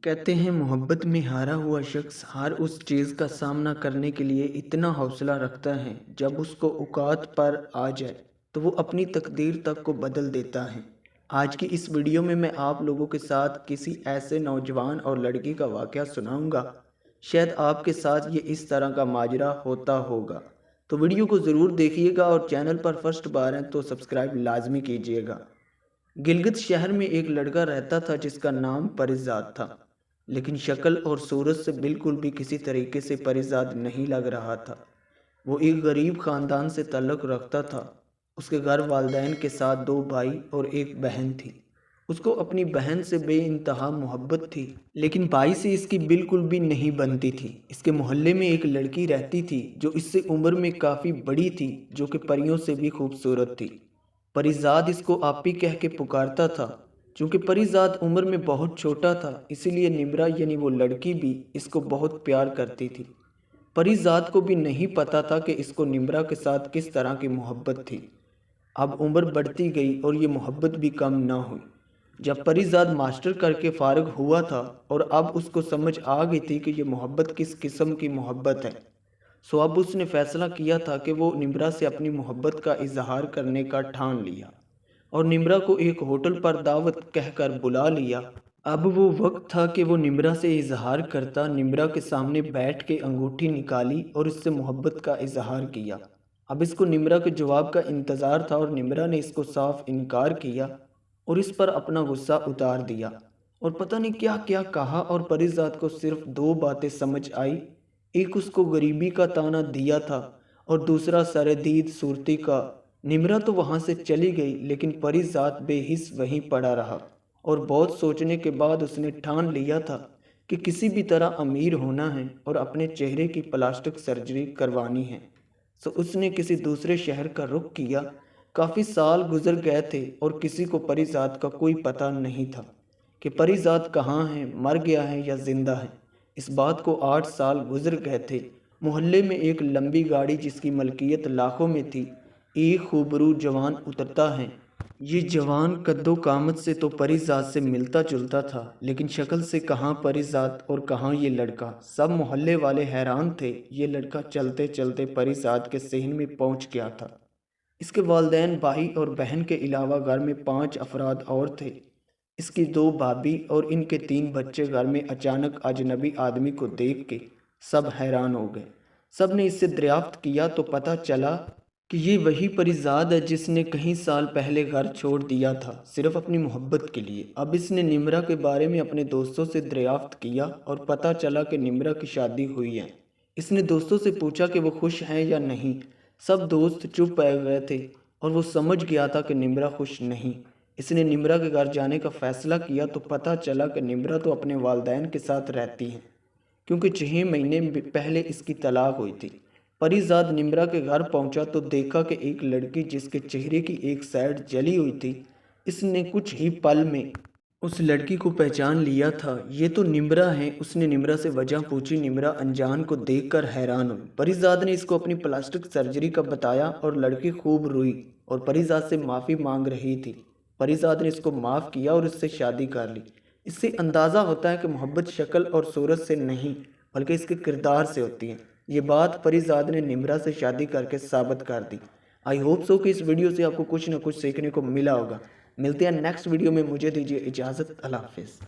कहते हैं मोहब्बत में हारा हुआ शख्स हर उस चीज़ का सामना करने के लिए इतना हौसला रखता है जब उसको औकात पर आ जाए तो वो अपनी तकदीर तक को बदल देता है। आज की इस वीडियो में मैं आप लोगों के साथ किसी ऐसे नौजवान और लड़की का वाक़या सुनाऊंगा। शायद आपके साथ ये इस तरह का माजरा होता होगा, तो वीडियो को ज़रूर देखिएगा और चैनल पर फर्स्ट बार हैं तो सब्सक्राइब लाजमी कीजिएगा। गिलगित शहर में एक लड़का रहता था जिसका नाम परिजात था, लेकिन शक्ल और सूरत से बिल्कुल भी किसी तरीके से परिजात नहीं लग रहा था। वो एक गरीब ख़ानदान से ताल्लुक़ रखता था। उसके घर वालिदैन के साथ दो भाई और एक बहन थी। उसको अपनी बहन से बेइंतहा मोहब्बत थी, लेकिन भाई से इसकी बिल्कुल भी नहीं बनती थी। इसके मोहल्ले में एक लड़की रहती थी जो इससे उम्र में काफ़ी बड़ी थी, जो कि परियों से भी खूबसूरत थी। परिजात इसको आपी कह के पुकारता था। चूँकि परिजात उम्र में बहुत छोटा था, इसीलिए निम्रा यानी वो लड़की भी इसको बहुत प्यार करती थी। परिजात को भी नहीं पता था कि इसको निम्रा के साथ किस तरह की मोहब्बत थी। अब उम्र बढ़ती गई और ये मोहब्बत भी कम ना हुई। जब परिजात मास्टर करके फारिग हुआ था और अब उसको समझ आ गई थी कि ये मोहब्बत किस किस्म की मोहब्बत है, सो अब उसने फ़ैसला किया था कि वो निम्रा से अपनी मोहब्बत का इजहार करने का ठान लिया और निम्रा को एक होटल पर दावत कहकर बुला लिया। अब वो वक्त था कि वो निम्रा से इजहार करता। निम्रा के सामने बैठ के अंगूठी निकाली और इससे मोहब्बत का इजहार किया। अब इसको निम्रा के जवाब का इंतज़ार था और निम्रा ने इसको साफ इनकार किया और इस पर अपना गुस्सा उतार दिया और पता नहीं क्या क्या कहा। और परिजात को सिर्फ दो बातें समझ आई, एक उसको गरीबी का ताना दिया था और दूसरा सरदीद सूरती का। निम्रा तो वहाँ से चली गई, लेकिन परिजात बेहिस वहीं पड़ा रहा और बहुत सोचने के बाद उसने ठान लिया था कि किसी भी तरह अमीर होना है और अपने चेहरे की प्लास्टिक सर्जरी करवानी है। सो उसने किसी दूसरे शहर का रुख किया। काफ़ी साल गुजर गए थे और किसी को परिजात का कोई पता नहीं था कि परिजात कहाँ है, मर गया है या जिंदा है। इस बात को 8 साल गुजर गए थे। मोहल्ले में एक लंबी गाड़ी जिसकी मलकियत लाखों में थी, एक खूबरू जवान उतरता है। ये जवान कद्दो कामत से तो परिजात से मिलता जुलता था, लेकिन शक्ल से कहाँ परिजात और कहाँ ये लड़का। सब मोहल्ले वाले हैरान थे। ये लड़का चलते चलते परिजात के सहन में पहुँच गया था। इसके वालिदैन, भाई और बहन के अलावा घर में 5 अफराद और थे। इसकी 2 भाभी और इनके 3 बच्चे। घर में अचानक अजनबी आदमी को देख के सब हैरान हो गए। सब ने इससे दरियाफ्त किया तो पता चला कि ये वही परिजात है जिसने कई साल पहले घर छोड़ दिया था, सिर्फ अपनी मोहब्बत के लिए। अब इसने निम्रा के बारे में अपने दोस्तों से दरियाफ्त किया और पता चला कि निम्रा की शादी हुई है। इसने दोस्तों से पूछा कि वो खुश हैं या नहीं। सब दोस्त चुप रह गए थे और वो समझ गया था कि निम्रा खुश नहीं। इसने निम्रा के घर जाने का फ़ैसला किया तो पता चला कि निम्रा तो अपने वालिदैन के साथ रहती हैं, क्योंकि 6 महीने पहले इसकी तलाक हुई थी। परिजात निम्रा के घर पहुंचा तो देखा कि एक लड़की जिसके चेहरे की एक साइड जली हुई थी। इसने कुछ ही पल में उस लड़की को पहचान लिया था। ये तो निम्रा है। उसने निम्रा से वजह पूछी। निम्रा अनजान को देखकर हैरान हुई। परिजात ने इसको अपनी प्लास्टिक सर्जरी का बताया और लड़की खूब रोई और परिजात से माफ़ी मांग रही थी। परिजात ने इसको माफ़ किया और इससे शादी कर ली। इससे अंदाज़ा होता है कि मोहब्बत शक्ल और सूरत से नहीं बल्कि इसके किरदार से होती है। ये बात परिजात ने निम्रा से शादी करके साबित कर दी। आई होप सो कि इस वीडियो से आपको कुछ ना कुछ सीखने को मिला होगा। मिलते हैं नेक्स्ट वीडियो में। मुझे दीजिए इजाज़त। अल्लाह हाफिज़।